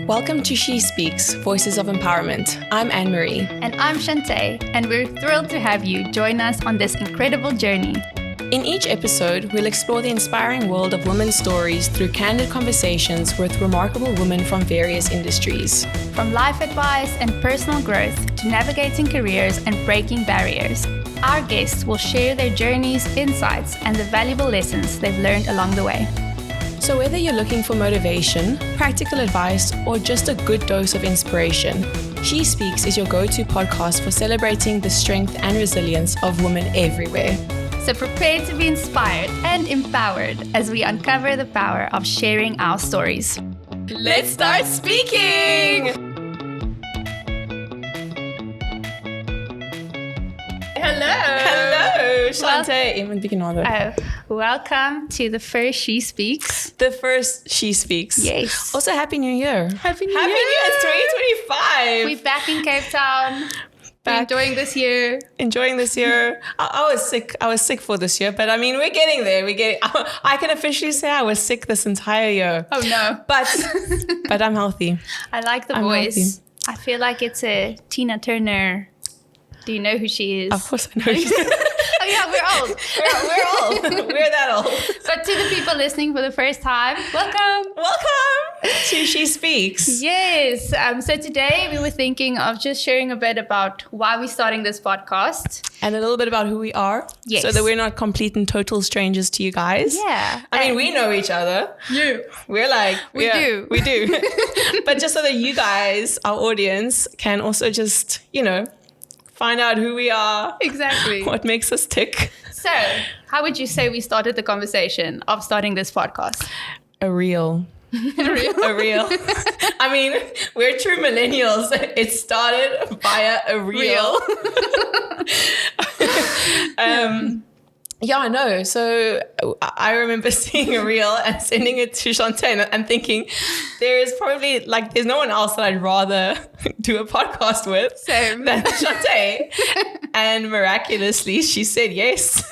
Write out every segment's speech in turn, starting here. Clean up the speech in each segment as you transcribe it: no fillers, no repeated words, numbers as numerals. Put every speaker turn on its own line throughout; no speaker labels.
Welcome to She Speaks, Voices of Empowerment. I'm Annamarie.
And I'm Chante, and we're thrilled to have you join us on this incredible journey.
In each episode, we'll explore the inspiring world of women's stories through candid conversations with remarkable women from various industries.
From life advice and personal growth to navigating careers and breaking barriers, our guests will share their journeys, insights, and the valuable lessons they've learned along the way.
So whether you're looking for motivation, practical advice, or just a good dose of inspiration, She Speaks is your go-to podcast for celebrating the strength and resilience of women everywhere.
So prepare to be inspired and empowered as we uncover the power of sharing our stories.
Let's start speaking! Hello, Shante.
Welcome to the first She Speaks.
The first She Speaks.
Yes.
Also, Happy New Year.
Happy New Year.
It's 2025.
We're back in Cape Town. We're enjoying this year.
I was sick for this year, but I mean, we're getting there. I can officially say I was sick this entire year.
Oh no.
But I'm healthy.
I like the voice. Healthy. I feel like it's a Tina Turner. Do you know who she is?
Of course I know who she is.
Oh yeah, we're old.
We're old. We're that old.
But to the people listening for the first time, welcome.
Welcome to She Speaks.
Yes. So today we were thinking of just sharing a bit about why we're starting this podcast.
And a little bit about who we are.
Yes.
So that we're not complete and total strangers to you guys.
Yeah.
I mean, we know each other. We're like...
We do.
But just so that you guys, our audience, can also just, find out who we are.
Exactly.
What makes us tick.
So, how would you say we started the conversation of starting this podcast?
A reel. A reel. I mean, we're true millennials. It started via a reel. Yeah, I know. So I remember seeing a reel and sending it to Chante and thinking there's no one else that I'd rather do a podcast with than Chante. And miraculously, she said yes.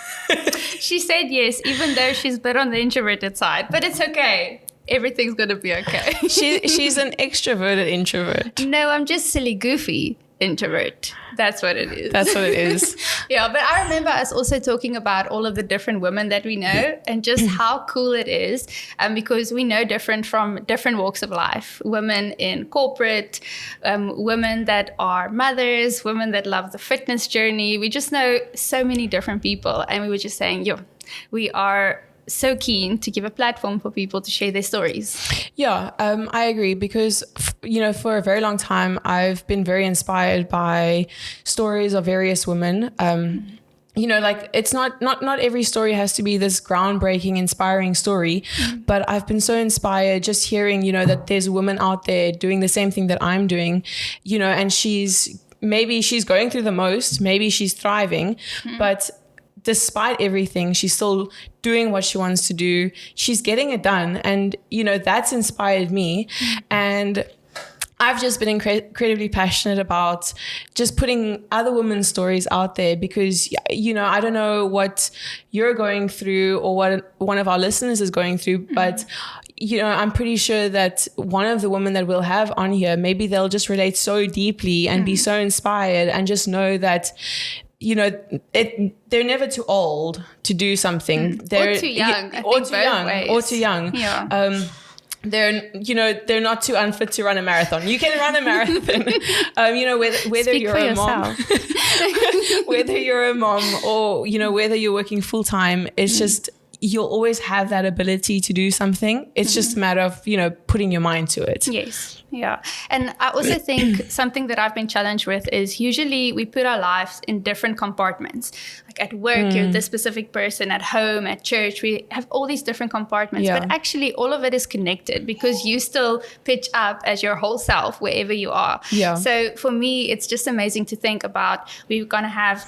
She said yes, even though she's a bit on the introverted side. But it's okay. Everything's going to be okay.
She's an extroverted introvert.
No, I'm just silly, goofy introvert. That's what it is. Yeah, but I remember us also talking about all of the different women that we know and just how cool it is because we know different from different walks of life. Women in corporate, women that are mothers, women that love the fitness journey. We just know so many different people. And we were just saying, we are so keen to give a platform for people to share their stories. Yeah,
I agree because, for a very long time, I've been very inspired by stories of various women. It's not every story has to be this groundbreaking, inspiring story, but I've been so inspired just hearing, that there's a woman out there doing the same thing that I'm doing, and maybe she's going through the most, maybe she's thriving, but despite everything, she's still doing what she wants to do. She's getting it done. And, that's inspired me. And I've just been incredibly passionate about just putting other women's stories out there because, I don't know what you're going through or what one of our listeners is going through, but I'm pretty sure that one of the women that we'll have on here, maybe they'll just relate so deeply and be so inspired and just know that they're never too old to do something.
Or too young. Or
too young.
Yeah.
They're not too unfit to run a marathon. You can run a marathon. Whether
Speak
you're a mom, whether you're a mom or whether you're working full time, it's just you'll always have that ability to do something. It's just a matter of putting your mind to it.
Yes. Yeah. And I also think something that I've been challenged with is usually we put our lives in different compartments. Like at work, you're this specific person. At home, at church, we have all these different compartments. Yeah. But actually, all of it is connected because you still pitch up as your whole self wherever you are.
Yeah.
So for me, it's just amazing to think about we're going to have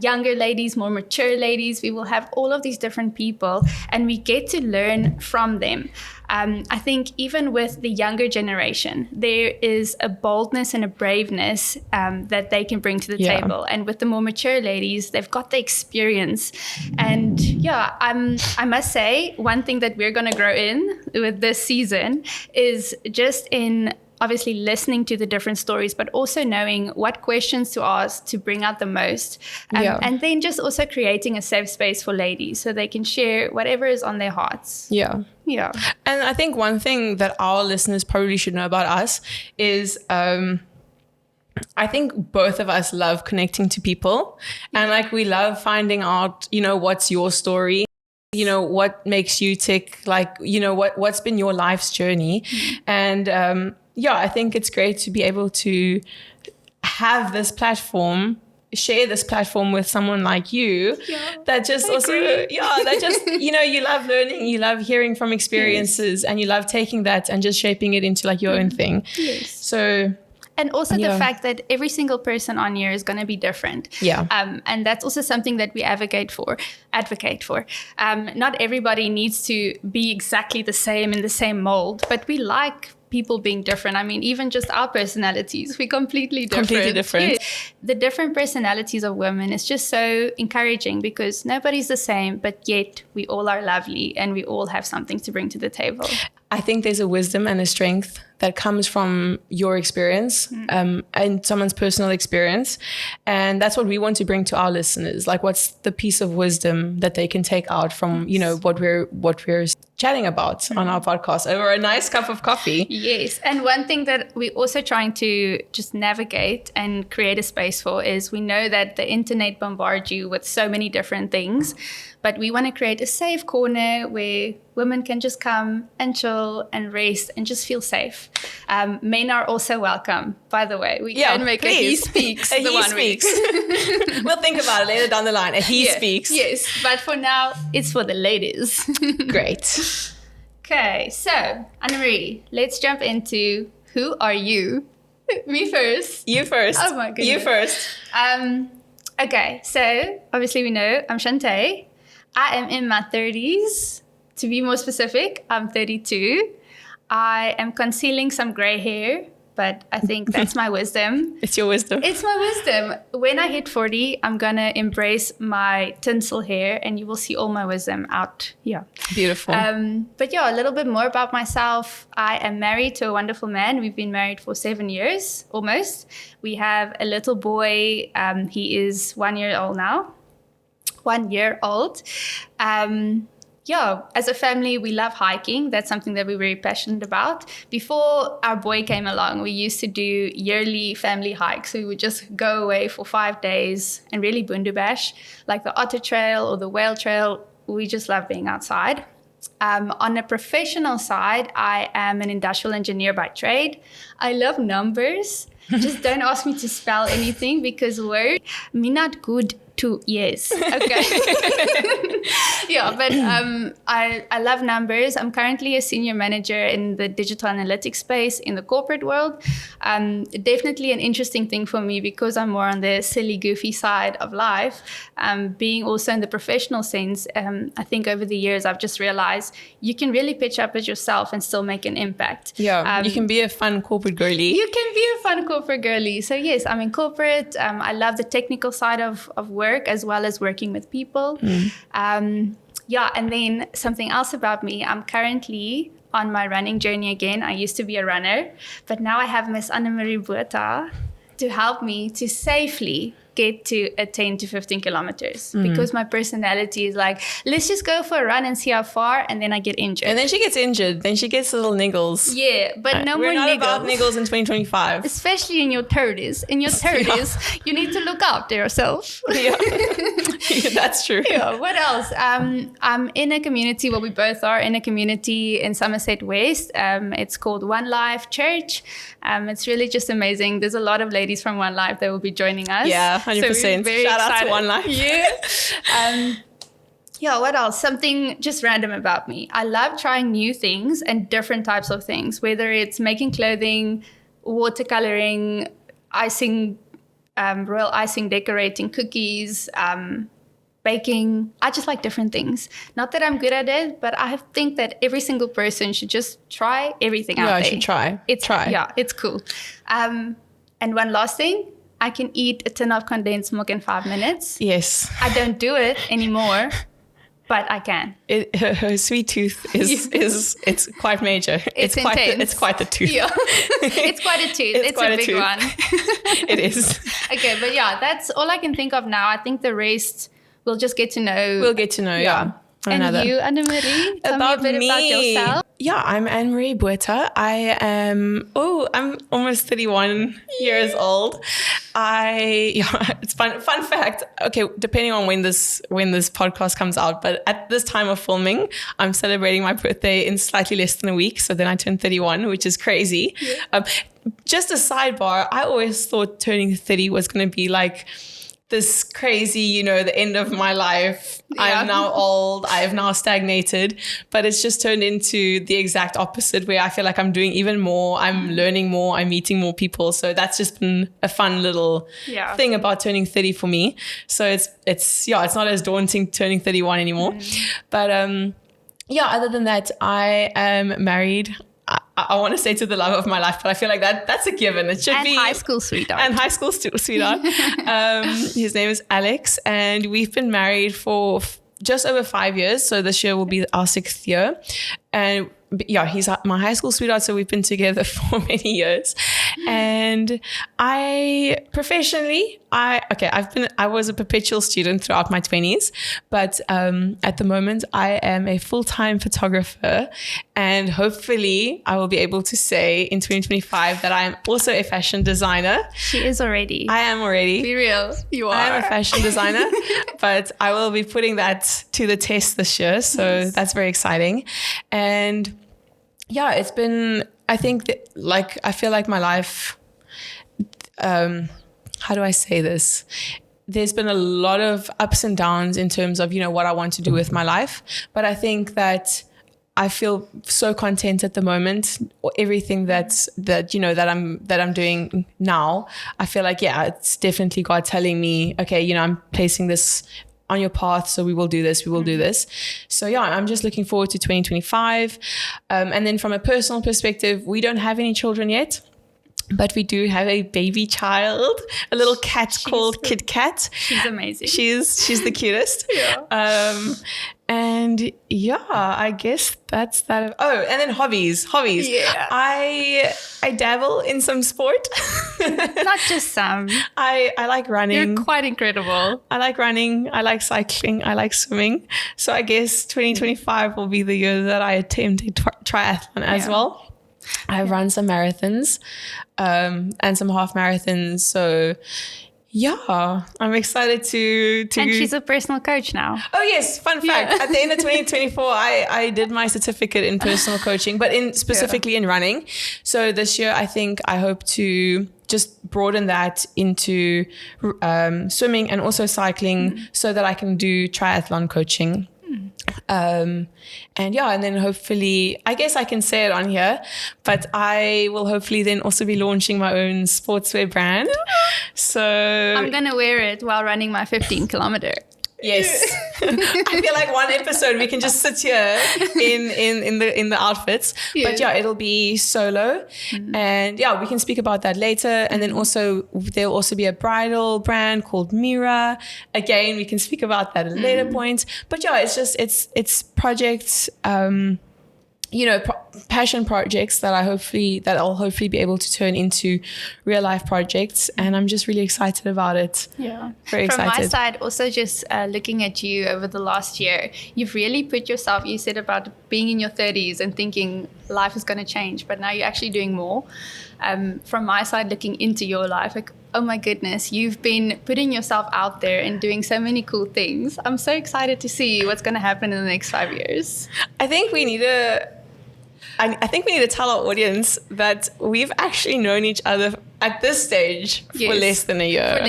younger ladies, more mature ladies. We will have all of these different people and we get to learn from them. I think even with the younger generation, there is a boldness and a braveness that they can bring to the table. And with the more mature ladies, they've got the experience. And I must say, one thing that we're going to grow in with this season is just in obviously listening to the different stories, but also knowing what questions to ask to bring out the most. And then just also creating a safe space for ladies so they can share whatever is on their hearts.
Yeah. And I think one thing that our listeners probably should know about us is I think both of us love connecting to people, and like we love finding out, what's your story, what makes you tick, like, what's been your life's journey. And I think it's great to be able to have this platform, share this platform with someone like you that just you love learning, you love hearing from experiences, and you love taking that and just shaping it into like your own thing. So
and also the fact that every single person on here is going to be different. And that's also something that we advocate for. Not everybody needs to be exactly the same in the same mold, but we like people being different. I mean, even just our personalities, we're completely different. Yeah. The different personalities of women is just so encouraging because nobody's the same, but yet we all are lovely and we all have something to bring to the table.
I think there's a wisdom and a strength that comes from your experience and someone's personal experience. And that's what we want to bring to our listeners. Like, what's the piece of wisdom that they can take out from, what we're chatting about on our podcast over a nice cup of coffee.
Yes. And one thing that we're also trying to just navigate and create a space for is we know that the internet bombards you with so many different things, but we want to create a safe corner where women can just come and chill and rest and just feel safe. Men are also welcome, by the way. We can make please. A he speaks.
A he speaks. We'll think about it later down the line. A he speaks.
Yes, but for now, it's for the ladies.
Great.
Okay, so Annamarie, let's jump into who are you? Me first.
You first.
Oh my goodness.
You first.
Okay, so obviously we know I'm Chante. I am in my 30s. To be more specific, I'm 32. I am concealing some gray hair, but I think that's my wisdom.
It's your wisdom.
It's my wisdom. When I hit 40, I'm going to embrace my tinsel hair and you will see all my wisdom out. Yeah.
Beautiful.
But a little bit more about myself. I am married to a wonderful man. We've been married for 7 years, almost. We have a little boy. He is 1 year old now. 1 year old. As a family, we love hiking. That's something that we're very passionate about. Before our boy came along, we used to do yearly family hikes. So we would just go away for 5 days and really boonderbash, like the Otter Trail or the Whale Trail. We just love being outside. On a professional side, I am an industrial engineer by trade. I love numbers. Just don't ask me to spell anything because me not good to yes. Okay. But I love numbers. I'm currently a senior manager in the digital analytics space in the corporate world. Definitely an interesting thing for me because I'm more on the silly, goofy side of life. Being also in the professional sense, I think over the years I've just realized you can really pitch up as yourself and still make an impact.
You can be a fun corporate girly.
You can be a fun corporate girly. So yes, I'm in corporate. I love the technical side of work as well as working with people. And then something else about me, I'm currently on my running journey again. I used to be a runner, but now I have Miss Annamarie Botha to help me to safely get to a 10 to 15 kilometers because my personality is like, let's just go for a run and see how far, and then I get injured.
And then she gets injured. Then she gets little niggles.
Yeah, but no more niggles.
We're not about niggles in 2025.
Especially in your 30s. In your 30s, you need to look after yourself.
That's true.
What else? I'm in a community, we both are in a community in Somerset West. It's called One Life Church. It's really just amazing. There's a lot of ladies from One Life that will be joining us.
Yeah, 100%. So shout out to One Life.
What else? Something just random about me. I love trying new things and different types of things, whether it's making clothing, watercoloring, icing, royal icing, decorating cookies, baking. I just like different things. Not that I'm good at it, but I think that every single person should just try everything out there.
Yeah, I should try.
It's cool. And one last thing, I can eat a tin of condensed milk in 5 minutes.
Yes.
I don't do it anymore, but I can.
Her sweet tooth is it's quite major. It's quite the tooth.
Yeah. It's quite a tooth. It's a big one.
It is.
Okay, but yeah, that's all I can think of now. I think the rest we'll just get to know.
We'll get to know, yeah.
And you, Annamarie, tell me a bit about yourself.
Yeah, I'm Annamarie Botha. I'm almost 31 years old. It's fun fact. Okay, depending on when this podcast comes out, but at this time of filming, I'm celebrating my birthday in slightly less than a week. So then I turn 31, which is crazy. Yeah. Just a sidebar, I always thought turning 30 was going to be like this crazy, the end of my life. Yeah. I am now old. I have now stagnated, but it's just turned into the exact opposite, where I feel like I'm doing even more. I'm learning more. I'm meeting more people. So that's just been a fun little thing about turning 30 for me. So it's not as daunting turning 31 anymore. But other than that, I am married. I want to say to the love of my life, but I feel like that's a given. It should be
high school sweetheart.
And high school sweetheart. His name is Alex, and we've been married for just over 5 years. So this year will be our 6th year. And he's my high school sweetheart. So we've been together for many years. And I was a perpetual student throughout my 20s, but at the moment I am a full-time photographer, and hopefully I will be able to say in 2025 that I am also a fashion designer.
She is already.
I am already.
Be real. You are.
I am a fashion designer, but I will be putting that to the test this year. So that's very exciting. And it's been, I think that, I feel like my life, how do I say this? There's been a lot of ups and downs in terms of, what I want to do with my life. But I think that I feel so content at the moment. Everything that I'm doing now, I feel like, it's definitely God telling me, okay, I'm placing this on your path, so we will do this, So I'm just looking forward to 2025. And then from a personal perspective, we don't have any children yet, but we do have a baby child, a little cat called Kit Kat.
She's amazing.
She's the cutest. And I guess that's that. Oh, and then hobbies. Yeah. I dabble in some sport.
Not just some.
I like running.
You're quite incredible.
I like running. I like cycling. I like swimming. So I guess 2025 will be the year that I attempt a triathlon as well. I've run some marathons and some half marathons. So I'm excited to.
And she's a personal coach now.
Oh yes, fun fact. At the end of 2024, I did my certificate in personal coaching, but specifically in running. So this year, I think I hope to just broaden that into swimming and also cycling, so that I can do triathlon coaching. And then hopefully, I guess I can say it on here, but I will hopefully then also be launching my own sportswear brand. So
I'm gonna wear it while running my 15-kilometer.
Yes. I feel like one episode we can just sit here in the outfits. But it'll be solo. And we can speak about that later. And then also there'll also be a bridal brand called Mira. Again, we can speak about that at a later point. But it's projects, passion projects that I'll hopefully be able to turn into real life projects, and I'm just really excited about it. Very excited.
From my side, also just looking at you over the last year, you've really put yourself. You said about being in your 30s and thinking life is going to change, but now you're actually doing more. From my side, looking into your life, like, oh my goodness, you've been putting yourself out there and doing so many cool things. I'm so excited to see what's going to happen in the next 5 years.
I think we need to tell our audience that we've actually known each other at this stage for less than a year.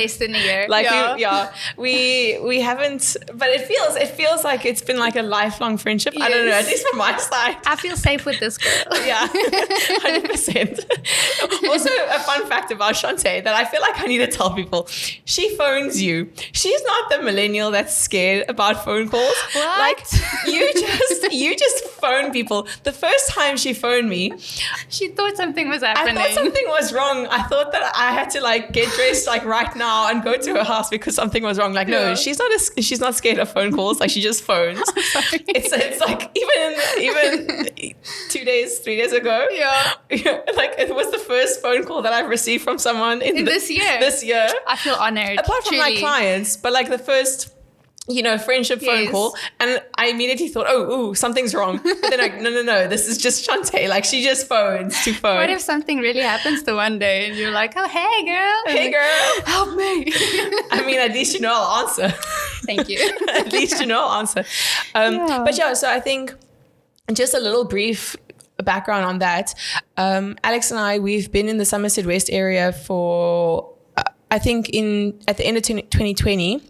We haven't, but it feels like it's been like a lifelong friendship. Yes. I don't know, at least from my side.
I feel safe with this girl.
100%. Also, a fun fact about Shante that I feel like I need to tell people: she phones you. She's not the millennial that's scared about phone calls.
What?
Like you just phone people. The first time time she phoned me,
she thought something was happening.
I thought something was wrong. I thought that I had to like get dressed like right now and go to her house because something was wrong. Like, no, she's not scared of phone calls. Like, she just phones. It's like even 2 days, 3 days ago.
Yeah.
Like, it was the first phone call that I've received from someone in
this year.
This year.
I feel honored.
Apart from my clients, but like the first, friendship phone call. And I immediately thought, something's wrong. But then like, no, this is just Chante. Like, she just phones to phone.
What if something really happens the one day and you're like, oh, hey girl.
Hey girl.
Help me.
I mean, at least I'll answer.
Thank you.
At least I'll answer. But so I think just a little brief background on that. Alex and I, we've been in the Somerset West area for, I think at the end of 2020,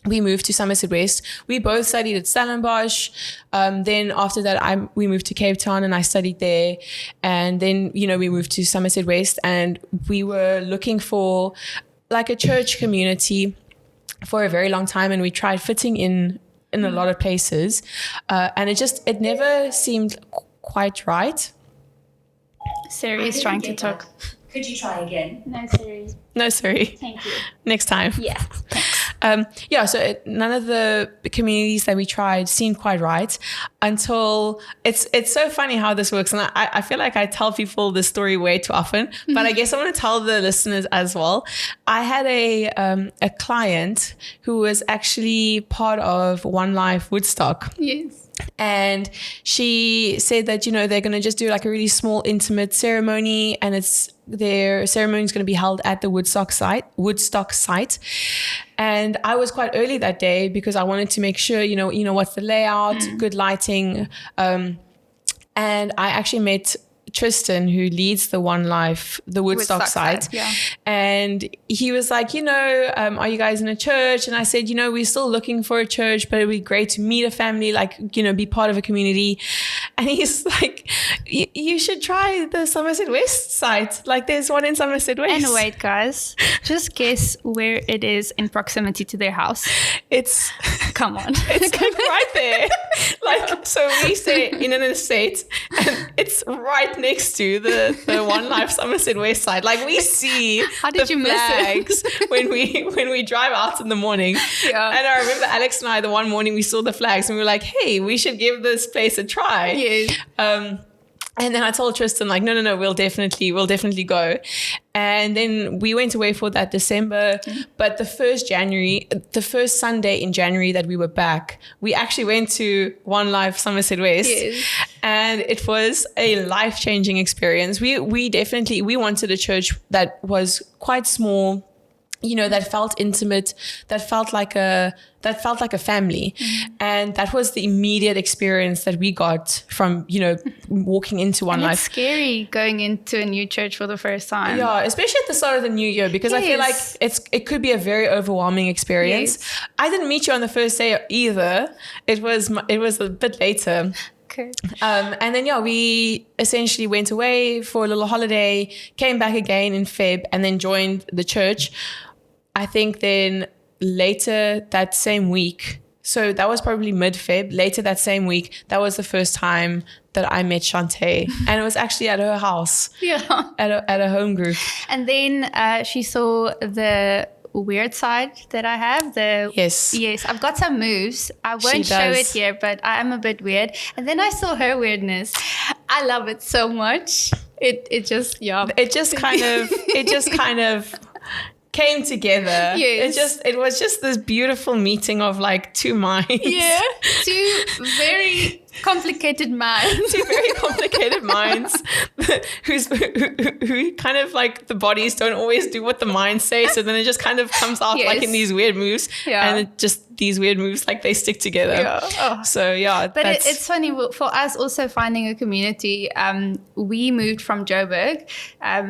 we moved to Somerset West. We both studied at Stellenbosch. Then after that, we moved to Cape Town and I studied there. And then, we moved to Somerset West and we were looking for like a church community for a very long time. And we tried fitting in a lot of places. And it never seemed quite right.
Siri is trying to talk.
Could you try again?
No, Siri.
Thank you.
Next time.
Yeah.
So none of the communities that we tried seemed quite right until it's so funny how this works. And I feel like I tell people this story way too often, but I guess I want to tell the listeners as well. I had a client who was actually part of One Life Woodstock.
Yes.
And she said that, they're going to just do like a really small, intimate ceremony, and their ceremony is going to be held at the Woodstock site. And I was quite early that day because I wanted to make sure, what's the layout, good lighting. And I actually met Tristan, who leads the Woodstock site.
Yeah.
And he was like, are you guys in a church? And I said, we're still looking for a church, but it'd be great to meet a family, like, be part of a community. And he's like, you should try the Somerset West site. Like, there's one in Somerset West.
And wait, guys, just guess where it is in proximity to their house. Come on.
It's like right there. Like, so we stay in an estate and it's right next to the One Life Somerset West side. Like, we see the flags when we drive out in the morning.
Yeah.
And I remember Alex and I, the one morning we saw the flags and we were like, hey, we should give this place a try.
Yes.
And then I told Tristan, like, no, we'll definitely go. And then we went away for that December. But the first Sunday in January that we were back, we actually went to One Life Somerset West.
Yes.
And it was a life-changing experience. We wanted a church that was quite small, that felt intimate, that felt like a family. And that was the immediate experience that we got from, walking into One Life.
It's scary going into a new church for the first time.
Yeah, especially at the start of the new year, because I feel like it could be a very overwhelming experience. Yes. I didn't meet you on the first day either. It was a bit later.
Okay.
And then, we essentially went away for a little holiday, came back again in Feb, and then joined the church. I think then later that same week, so that was probably mid-Feb, later that same week, that was the first time that I met Shante. And it was actually at her house.
Yeah.
At a home group.
And then she saw the weird side that I have. Yes, I've got some moves. I won't show it here, but I am a bit weird. And then I saw her weirdness. I love it so much. It just kind of came together. Yes.
It was just this beautiful meeting of like two minds.
Yeah. Two very complicated minds.
Two very complicated minds who kind of like the bodies don't always do what the minds say. So then it just kind of comes out like in these weird moves. Yeah. And it just these weird moves, like they stick together. Yeah. Oh. So yeah.
But it's funny for us also finding a community. We moved from Joburg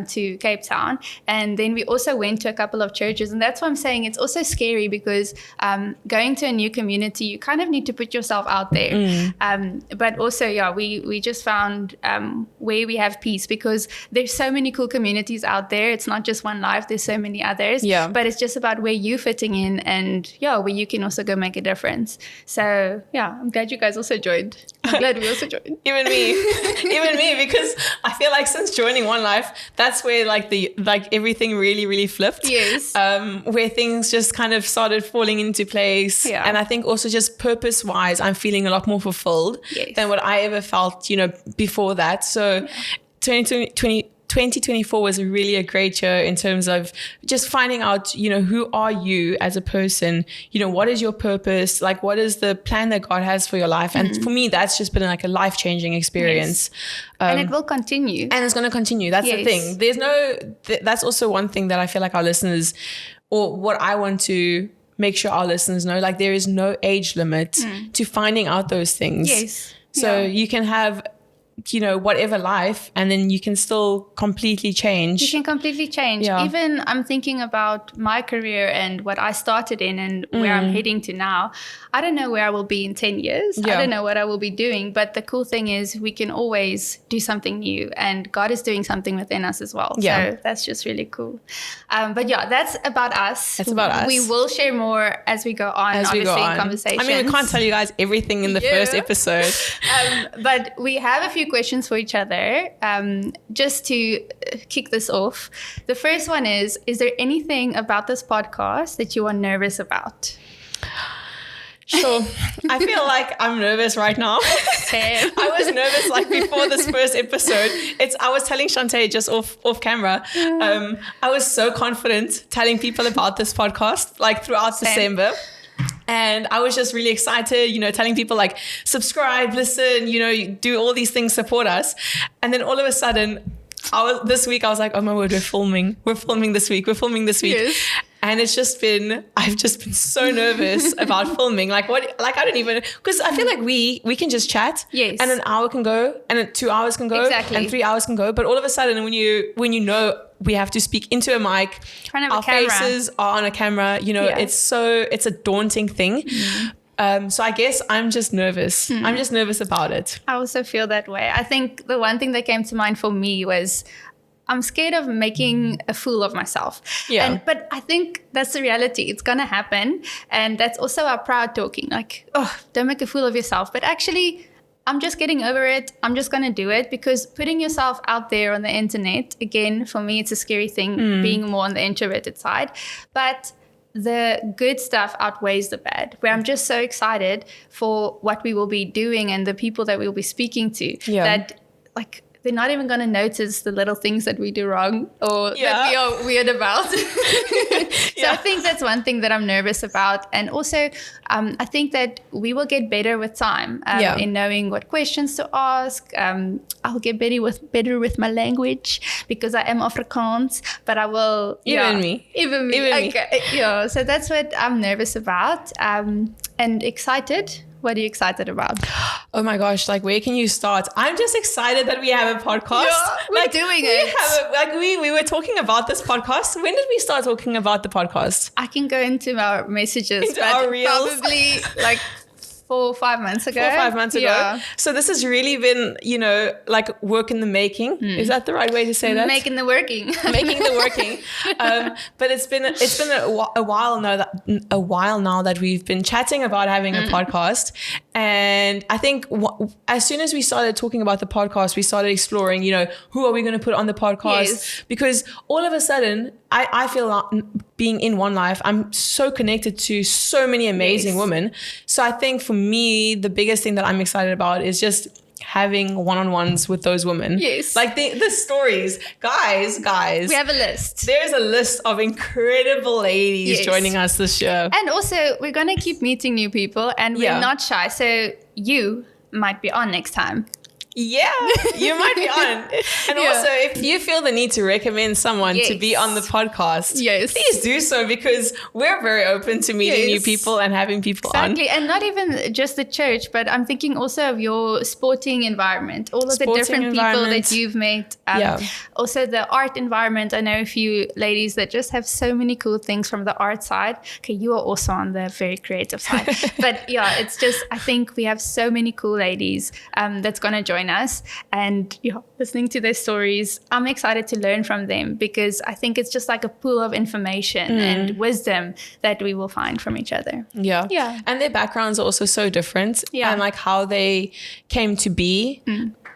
to Cape Town, and then we also went to a couple of churches. And that's why I'm saying it's also scary because going to a new community, you kind of need to put yourself out there. But also, we just found where we have peace because there's so many cool communities out there. It's not just One Life. There's so many others.
Yeah.
But it's just about where you're fitting in and where you can also also go make a difference. So yeah, I'm glad you guys also joined. I'm glad we also joined.
Even me, because I feel like since joining One Life, that's where like everything really, really flipped.
Yes.
Where things just kind of started falling into place.
Yeah.
And I think also just purpose-wise, I'm feeling a lot more fulfilled than what I ever felt, before that. So 2024 was really a great year in terms of just finding out, who are you as a person? What is your purpose? Like, what is the plan that God has for your life? And for me, that's just been like a life-changing experience.
Yes. And it will continue.
And it's going to continue. That's the thing. That's also one thing that I feel like our listeners, or what I want to make sure our listeners know, like there is no age limit to finding out those things.
Yes.
So you can have whatever life, and then you can still completely change.
You can completely change.
Yeah.
Even I'm thinking about my career and what I started in and where I'm heading to now. I don't know where I will be in 10 years. I don't know what I will be doing. But the cool thing is we can always do something new, and God is doing something within us as well.
Yeah.
So that's just really cool. But yeah, that's about us.
That's about us.
We will share more as we go on, in conversations.
I mean, we can't tell you guys everything in the first episode.
But we have a few questions for each other. Just to kick this off, the first one is there anything about this podcast that you are nervous about?
Sure. I feel like I'm nervous right now.
Same.
I was nervous like before this first episode. I was telling Chante just off camera. I was so confident telling people about this podcast like throughout December. And I was just really excited, telling people like subscribe, listen, do all these things, support us. And then all of a sudden, this week I was like, oh my word, we're filming this week.
Yes.
And I've just been so nervous about filming. Like I don't even, because I feel like we can just chat.
Yes.
And an hour can go, and then 2 hours can go.
Exactly.
And 3 hours can go. But all of a sudden, when you know we have to speak into a mic, our faces are on a camera, it's a daunting thing. So I guess I'm just nervous. I'm just nervous about it.
I also feel that way. I think the one thing that came to mind for me was I'm scared of making a fool of myself.
Yeah.
But I think that's the reality. It's going to happen. And that's also our proud talking. Like, don't make a fool of yourself. But actually, I'm just getting over it. I'm just going to do it, because putting yourself out there on the internet, again, for me, it's a scary thing, being more on the introverted side. But the good stuff outweighs the bad, where I'm just so excited for what we will be doing and the people that we'll be speaking to, that like they're not even going to notice the little things that we do wrong or that we are weird about. So I think that's one thing that I'm nervous about. And also, I think that we will get better with time in knowing what questions to ask. I'll get better with my language, because I am Afrikaans, but I will...
Even me.
Okay. Yeah, so that's what I'm nervous about, and excited. What are you excited about?
Oh my gosh, like where can you start? I'm just excited that we have a podcast.
Yeah, we're doing it.
We were talking about this podcast. When did we start talking about the podcast?
I can go into our messages,
into our reels.
Probably like 4 or 5 months ago.
4 or 5 months ago.
Yeah.
So this has really been, like work in the making. Is that the right way to say that?
Making the working.
Making the working. But it's been a while now that we've been chatting about having a podcast. And I think as soon as we started talking about the podcast, we started exploring, who are we going to put on the podcast?
Yes.
Because all of a sudden, I feel like being in One Life, I'm so connected to so many amazing women. So I think for me, the biggest thing that I'm excited about is just having one-on-ones with those women.
Yes.
Like the stories. Guys.
We have a list.
There's a list of incredible ladies joining us this year.
And also, we're going to keep meeting new people, and we're not shy. So you might be on next time.
Yeah, you might be on. And also, if you feel the need to recommend someone to be on the podcast, please do so, because we're very open to meeting new people and having people on.
Exactly. And not even just the church, but I'm thinking also of your sporting environment, all of the different people that you've met. Also the art environment. I know a few ladies that just have so many cool things from the art side. Okay, you are also on the very creative side. But it's just, I think we have so many cool ladies that's going to join join us. And listening to their stories, I'm excited to learn from them, because I think it's just like a pool of information and wisdom that we will find from each other.
Yeah. And their backgrounds are also so different.
Yeah.
And like how they came to be,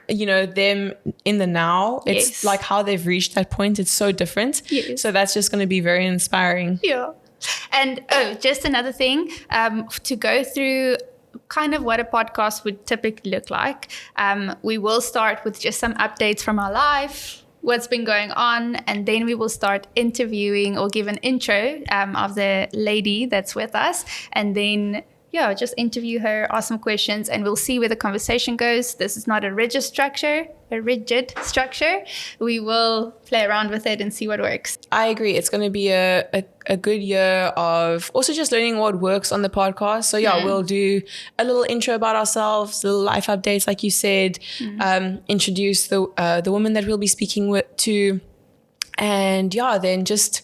them in the now, it's like how they've reached that point. It's so different.
Yes.
So that's just going to be very inspiring.
Yeah. And just another thing, to go through kind of what a podcast would typically look like. We will start with just some updates from our life, what's been going on, and then we will start interviewing or give an intro of the lady that's with us, and then just interview her, ask some questions, and we'll see where the conversation goes. This is not a rigid structure. We will play around with it and see what works.
I agree. It's going to be a good year of also just learning what works on the podcast. So we'll do a little intro about ourselves, little life updates, like you said, introduce the woman that we'll be speaking to, and then just,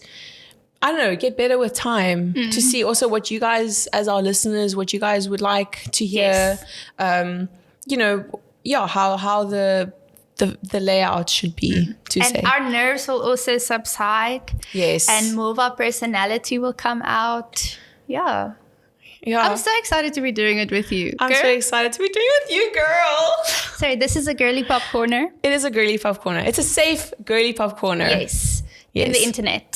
I don't know, get better with time to see also what you guys, as our listeners, what you guys would like to hear. How the layout should be,
and our nerves will also subside.
Yes.
And more of our personality will come out. Yeah. I'm so excited to be doing it with you.
I'm so excited to be doing it with you, girl.
Sorry, this is a girly pop corner.
It is a girly pop corner. It's a safe girly pop corner.
Yes. In the internet.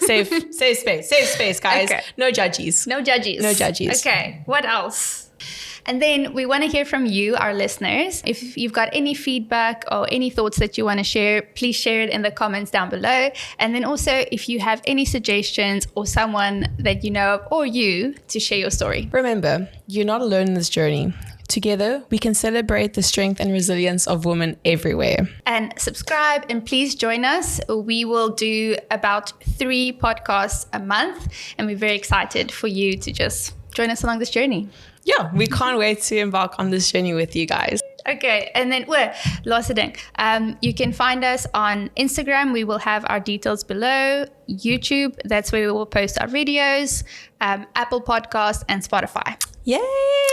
Safe space, guys. Okay.
No judges.
Okay, what else? And then we want to hear from you, our listeners. If you've got any feedback or any thoughts that you want to share, please share it in the comments down below. And then also, if you have any suggestions or someone that you know of or you to share your story.
Remember, you're not alone in this journey. Together, we can celebrate the strength and resilience of women everywhere.
And subscribe, and please join us. We will do about 3 podcasts a month, and we're very excited for you to just join us along this journey.
Yeah, we can't wait to embark on this journey with you guys.
Okay, and then last thing, you can find us on Instagram. We will have our details below. YouTube, that's where we will post our videos. Apple Podcast and Spotify.
Yay!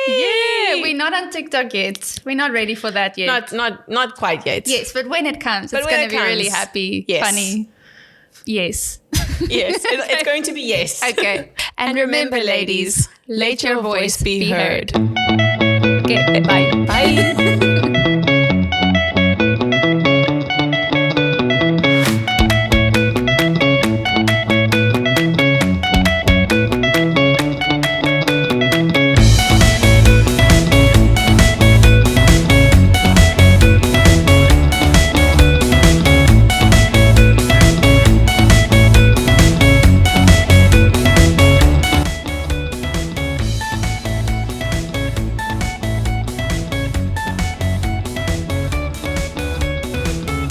Yeah, we're not on TikTok yet. We're not ready for that yet.
Not quite yet.
Yes, but when it comes, it's going to be really happy, funny. Yes.
Yes, it's going to be yes.
Okay. And remember, ladies, let your voice be heard.
Okay, bye. Bye.